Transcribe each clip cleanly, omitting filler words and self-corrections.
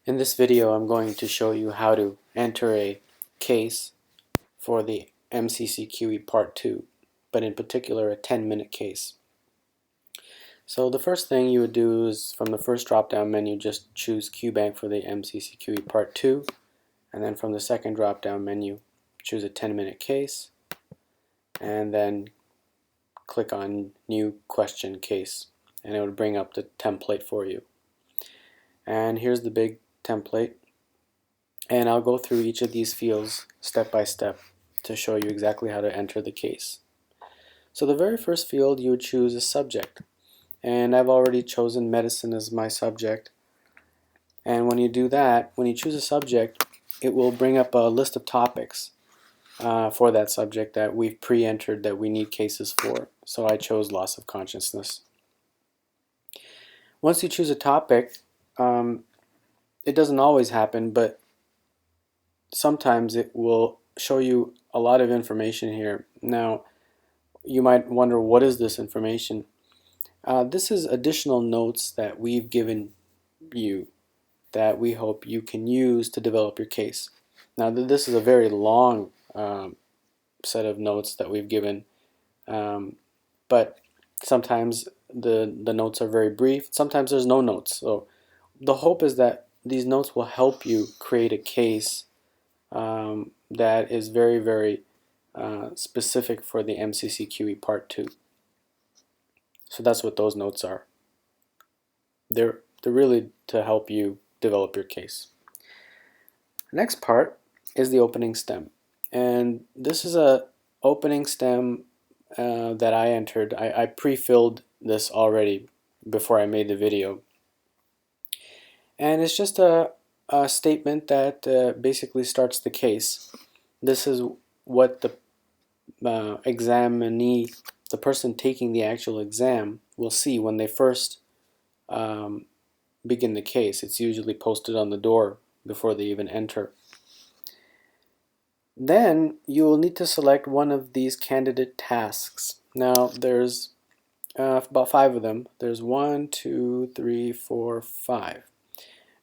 In this video, I'm going to show you how to enter a case for the MCCQE Part 2, but in particular a 10-minute case. So the first thing you would do is from the first drop-down menu, just choose QBank for the MCCQE Part 2, and then from the second drop-down menu, choose a 10-minute case, and then click on New Question Case, and it would bring up the template for you. And here's the big template. And I'll go through each of these fields step by step to show you exactly how to enter the case. So the very first field, you would choose a subject. And I've already chosen medicine as my subject. And when you do that, when you choose a subject, it will bring up a list of topics for that subject that we've pre-entered that we need cases for. So I chose loss of consciousness. Once you choose a topic, it doesn't always happen, but sometimes it will show you a lot of information here. Now, you might wonder, what is this information? This is additional notes that we've given you that we hope you can use to develop your case. Now, this is a very long set of notes that we've given, but sometimes the notes are very brief. Sometimes there's no notes. So the hope is that these notes will help you create a case that is very, very specific for the MCCQE Part 2. So that's what those notes are. They're really to help you develop your case. The next part is the opening stem. And this is a opening stem that I entered. I pre-filled this already before I made the video. And it's just a statement that basically starts the case. This is what the examinee, the person taking the actual exam, will see when they first begin the case. It's usually posted on the door before they even enter. Then you will need to select one of these candidate tasks. Now there's about 5 of them. There's 1, 2, 3, 4, 5.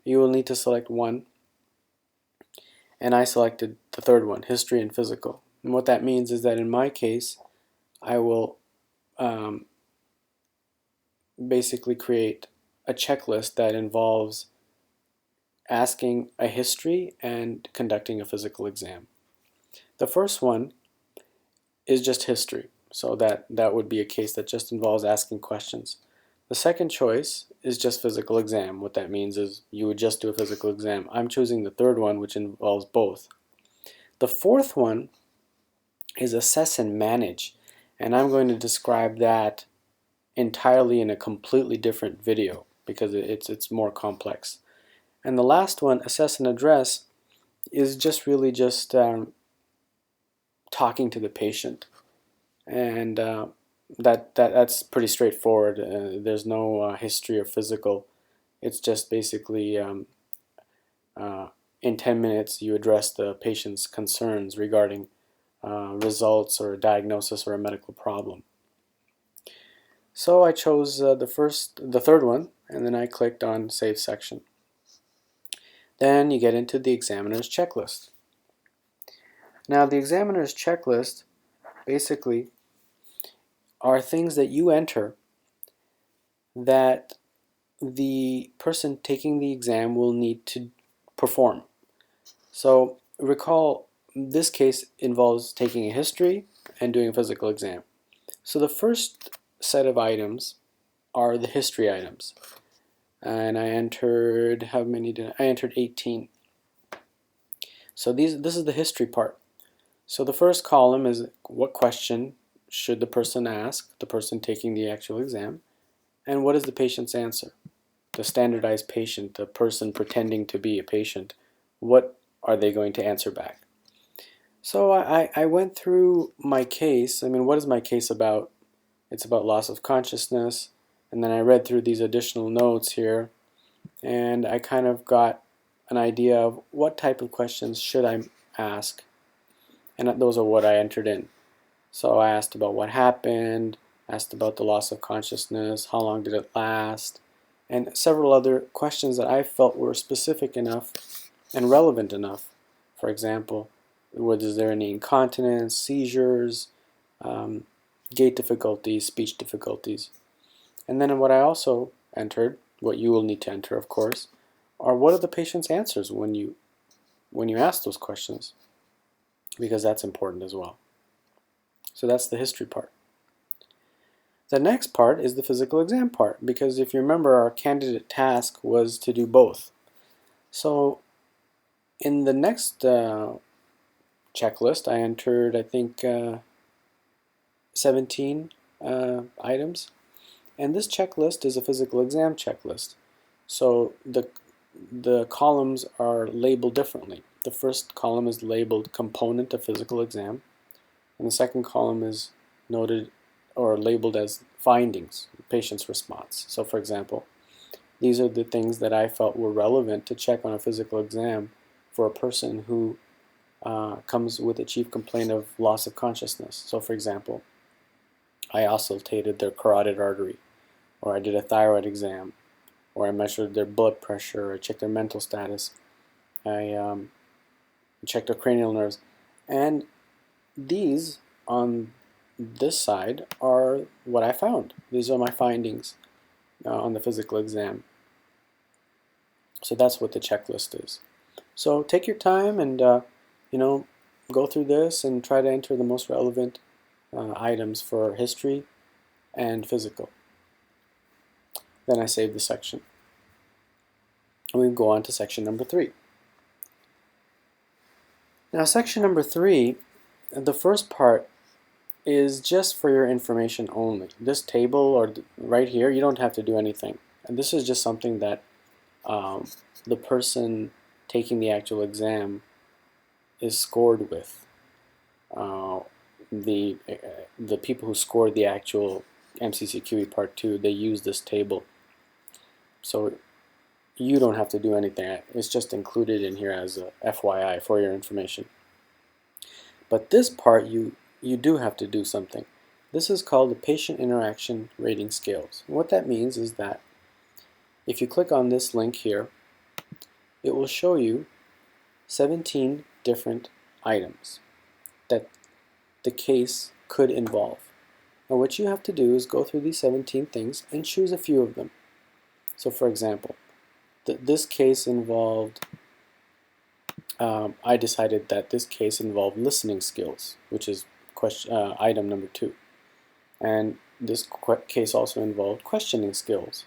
You will need to select one, and I selected the third one, history and physical. And what that means is that in my case, I will basically create a checklist that involves asking a history and conducting a physical exam. The first one is just history, so that would be a case that just involves asking questions. The second choice is just physical exam. What that means is you would just do a physical exam. I'm choosing the third one, which involves both. The fourth one is assess and manage, and I'm going to describe that entirely in a completely different video because it's more complex. And the last one, assess and address, is just really just talking to the patient, and that's pretty straightforward. There's no history or physical. It's just basically in 10 minutes you address the patient's concerns regarding results or a diagnosis or a medical problem. So I chose the third one, and then I clicked on Save Section. Then you get into the examiner's checklist. Now the examiner's checklist basically are things that you enter that the person taking the exam will need to perform. So recall, this case involves taking a history and doing a physical exam. So the first set of items are the history items. And I entered, how many did I entered 18. So this is the history part. So the first column is what question should the person ask, the person taking the actual exam, and what is the patient's answer? The standardized patient, the person pretending to be a patient, what are they going to answer back? So I went through my case. I mean, what is my case about? It's about loss of consciousness, and then I read through these additional notes here, and I kind of got an idea of what type of questions should I ask, and those are what I entered in. So I asked about what happened, asked about the loss of consciousness, how long did it last, and several other questions that I felt were specific enough and relevant enough. For example, was there any incontinence, seizures, gait difficulties, speech difficulties. And then what I also entered, what you will need to enter, of course, are what are the patient's answers when you ask those questions, because that's important as well. So that's the history part. The next part is the physical exam part, because if you remember, our candidate task was to do both. So in the next checklist, I entered, I think, 17 items. And this checklist is a physical exam checklist. So the columns are labeled differently. The first column is labeled component of physical exam, and the second column is noted or labeled as findings, patient's response. So for example, these are the things that I felt were relevant to check on a physical exam for a person who comes with a chief complaint of loss of consciousness. So for example, I auscultated their carotid artery, or I did a thyroid exam, or I measured their blood pressure, or I checked their mental status, I checked their cranial nerves. And these on this side are what I found. These are my findings on the physical exam. So that's what the checklist is. So take your time and go through this and try to enter the most relevant items for history and physical. Then I save the section. And we go on to section number 3. Now section number 3, the first part is just for your information only. This table or right here, you don't have to do anything. And this is just something that the person taking the actual exam is scored with. The people who scored the actual MCCQE Part 2, they use this table. So you don't have to do anything. It's just included in here as a FYI for your information. But this part, you do have to do something. This is called the Patient Interaction Rating Scales. And what that means is that if you click on this link here, it will show you 17 different items that the case could involve. And what you have to do is go through these 17 things and choose a few of them. So for example, this case involved, I decided that this case involved listening skills, which is item number 2. And this case also involved questioning skills,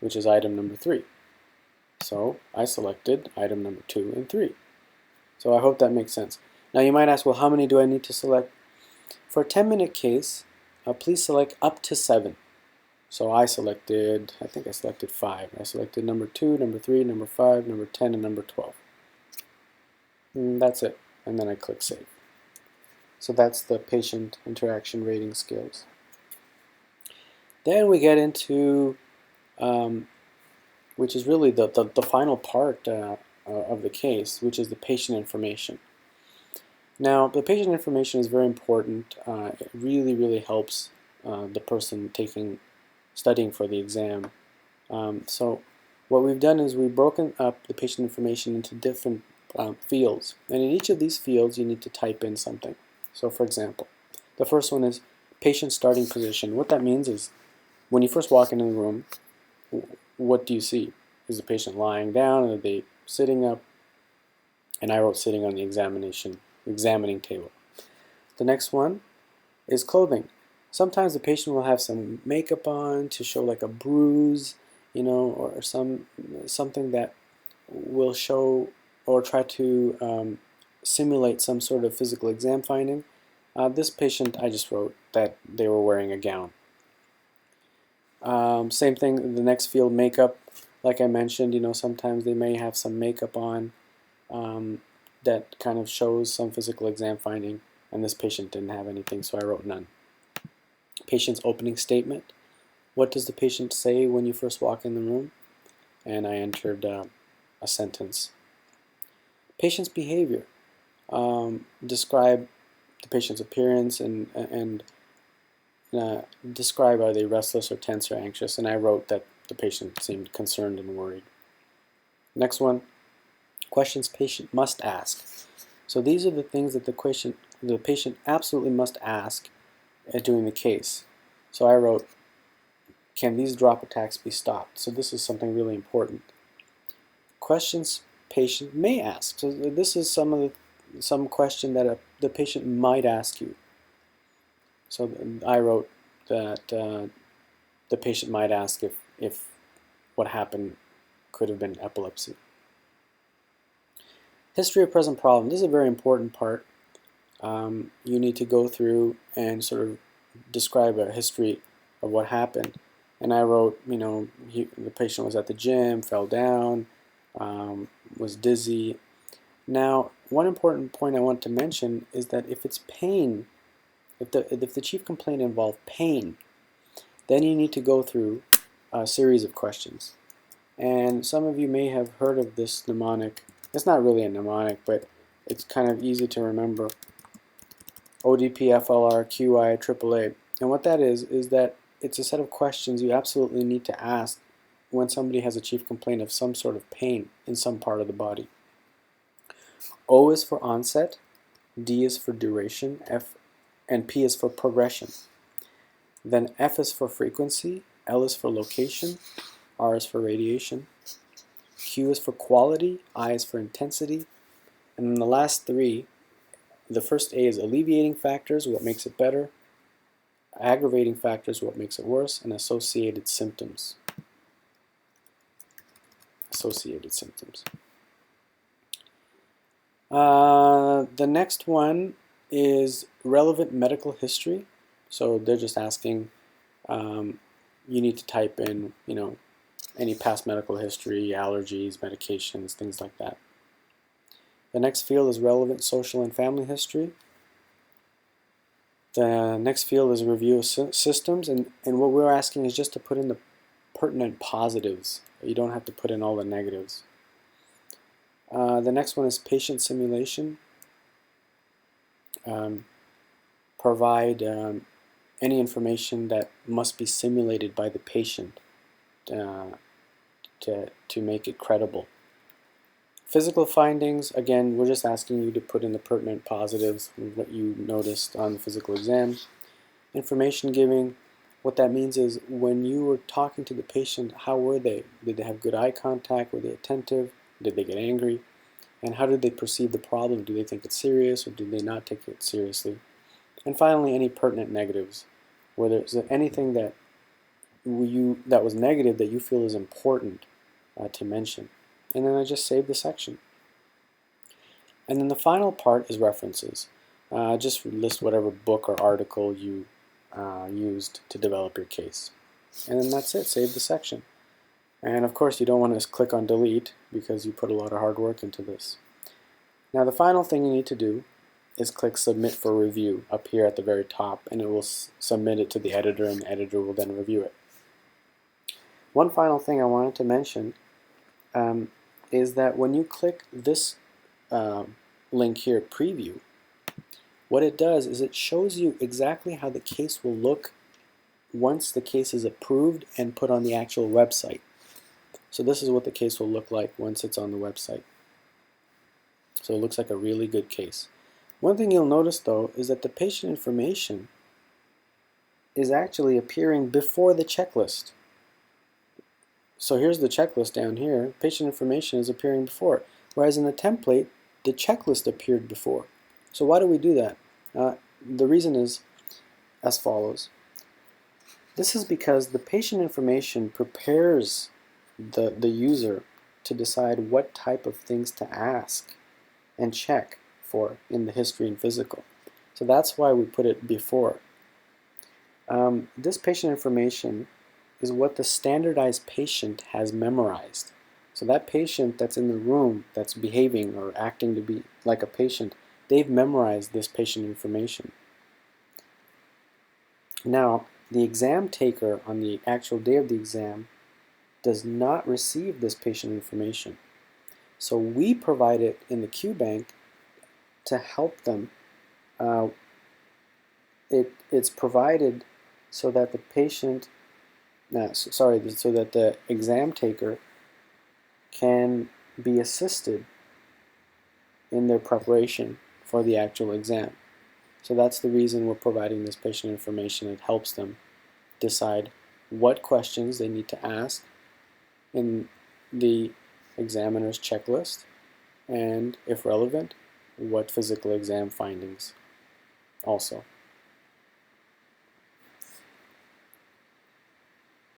which is item number 3. So I selected item number 2 and 3. So I hope that makes sense. Now you might ask, well, how many do I need to select? For a 10-minute case, please select up to 7. So I think I selected 5. I selected number 2, number 3, number 5, number 10, and number 12. And that's it. And then I click Save. So that's the patient interaction rating skills. Then we get into, which is really the final part of the case, which is the patient information. Now, the patient information is very important. It really, really helps the person studying for the exam. So what we've done is we've broken up the patient information into different fields. And in each of these fields, you need to type in something. So for example, the first one is patient starting position. What that means is when you first walk into the room, what do you see? Is the patient lying down? Are they sitting up? And I wrote sitting on the examining table. The next one is clothing. Sometimes the patient will have some makeup on to show like a bruise, or something that will show or try to simulate some sort of physical exam finding. This patient, I just wrote that they were wearing a gown. Same thing in the next field, makeup. Like I mentioned, sometimes they may have some makeup on that kind of shows some physical exam finding, and this patient didn't have anything, so I wrote none. Patient's opening statement. What does the patient say when you first walk in the room? And I entered a sentence. Patient's behavior. Describe the patient's appearance and describe, are they restless or tense or anxious? And I wrote that the patient seemed concerned and worried. Next one, questions patient must ask. So these are the things that the patient absolutely must ask during the case. So I wrote, can these drop attacks be stopped? So this is something really important. Questions patient may ask. So this is some question that the patient might ask you. So I wrote that the patient might ask if what happened could have been epilepsy. History of present problem. This is a very important part. You need to go through and sort of describe a history of what happened. And I wrote, the patient was at the gym, fell down, was dizzy. Now, one important point I want to mention is that if it's pain, if the chief complaint involved pain, then you need to go through a series of questions. And some of you may have heard of this mnemonic. It's not really a mnemonic, but it's kind of easy to remember. ODP, FLR, QI, AAA. And what that is that it's a set of questions you absolutely need to ask when somebody has a chief complaint of some sort of pain in some part of the body. O is for onset, D is for duration, and P is for progression. Then F is for frequency, L is for location, R is for radiation, Q is for quality, I is for intensity, and then the last three, the first A is alleviating factors, what makes it better, aggravating factors, what makes it worse, and associated symptoms. Associated symptoms. The next one is relevant medical history. So they're just asking, you need to type in, any past medical history, allergies, medications, things like that. The next field is relevant social and family history. The next field is review of systems, and what we're asking is just to put in the pertinent positives. You don't have to put in all the negatives. The next one is patient simulation. Provide any information that must be simulated by the patient to make it credible. Physical findings, again, we're just asking you to put in the pertinent positives, what you noticed on the physical exam. Information giving, what that means is when you were talking to the patient, how were they? Did they have good eye contact? Were they attentive? Did they get angry? And how did they perceive the problem? Do they think it's serious or do they not take it seriously? And finally, any pertinent negatives. Whether it's anything that was negative that you feel is important to mention. And then I just save the section. And then the final part is references. Just list whatever book or article you used to develop your case. And then that's it, save the section. And of course you don't want to click on delete because you put a lot of hard work into this. Now the final thing you need to do is click submit for review up here at the very top, and it will submit it to the editor, and the editor will then review it. One final thing I wanted to mention is that when you click this link here, preview, what it does is it shows you exactly how the case will look once the case is approved and put on the actual website. So this is what the case will look like once it's on the website. So it looks like a really good case. One thing you'll notice though is that the patient information is actually appearing before the checklist. So here's the checklist down here. Patient information is appearing before, whereas in the template, the checklist appeared before. So why do we do that? The reason is as follows. This is because the patient information prepares the user to decide what type of things to ask and check for in the history and physical. So that's why we put it before. This patient information is what the standardized patient has memorized. So that patient that's in the room that's behaving or acting to be like a patient, they've memorized this patient information. Now, the exam taker on the actual day of the exam does not receive this patient information. So we provide it in the QBank to help them. It's provided so that the patient so that the exam taker can be assisted in their preparation for the actual exam. So that's the reason we're providing this patient information. It helps them decide what questions they need to ask in the examiner's checklist, and if relevant, what physical exam findings also.